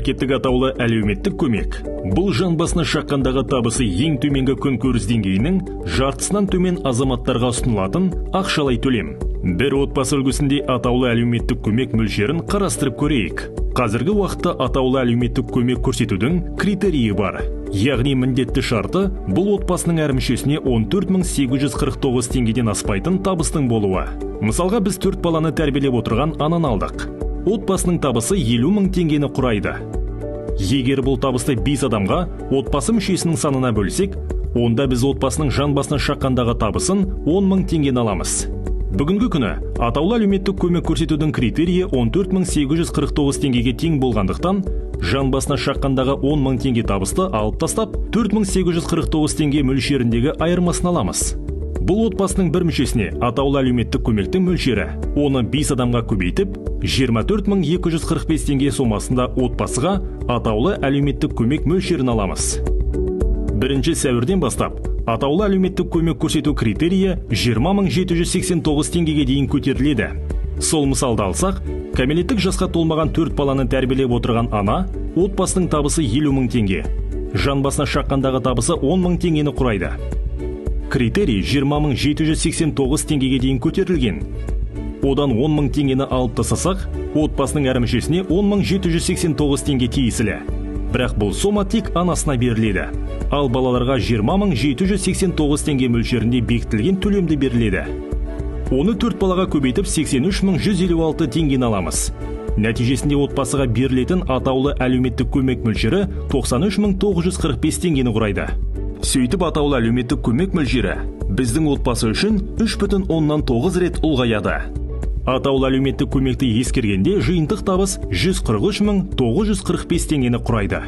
Мемлекеттік атаулы әлеуметтік көмек. Бұл жан басына шаққандағы табысы ең төменгі күнкөріс деңгейінің жартысынан төмен азаматтарға ұсынылатын ақшалай төлем. Бір отбасы үлгісінде атаулы әлеуметтік көмек мөлшерін қарастырып көрейік. Қазіргі уақытта атаулы әлеуметтік көмек көрсетудің критерийі бар. Яғни міндетті шарты бұл отбасының әр мүшесіне 14.849 теңгеден аспайтын табыстың болуы. Мысалға біз 4 баланы тәрбиелеп отырған ананы алдық. Отбасының табысы 50.000 теңгені құрайды. Егер бұл табысты 5 адамға отбасы мүшесінің санына бөлсек, онда біз отбасының жан басына шаққандағы табысын 10.000 теңгені аламыз. Бүгінгі күні атаулы әлеуметтік көмек көрсетудің критерийі 14.849 теңгеге тең болғандықтан, жан басына шаққандағы 10.000 теңге табысты алып тастап, 4.849 теңге мөлшеріндегі айырмасын аламыз. Бұл отбасының бір мүшесіне атаулы әлеуметтік көмектің мөлшері, оны 5 адамға көбейтіп, 24.245 теңге сомасында отбасыға атаулы әлеуметтік көмек мөлшерін аламыз. 1 сәуірден бастап, атаулы әлеуметтік көмек көрсету критерийі 20.789 теңгеге дейін көтеріледі. Сол мысалды алсақ, кәмелеттік жасқа толмаған 4 баланы тәрбиелеп отырған ана, отбасының табысы 50.000 теңге. Жан басына шаққандағы табысы 10.000 теңгені құрайды. Критерий 20.789 теңгеге дейін көтерілген. Одан 10.000 теңгені алып тастасақ, отбасының әр мүшесіне 10.789 теңге тиесілі. Бірақ бұл сома тек анасына беріледі. Ал балаларға 20.789 теңге мөлшерінде бекітілген төлемді беріледі. Оны 4 балаға көбейтіп 83.156 теңгені аламыз. Нәтижесінде отбасыға берілетін атаулы әлеуметтік көмек мөлшері 93.945 теңгені құрайды. Сөйтіп атаулы әлеуметтік көмек мөлшері біздің отбасы үшін 3,9 рет ұлғаяды. Атаулы әлеуметтік көмекті ескергенде жиынтық табыс 143.945 теңгені құрайды.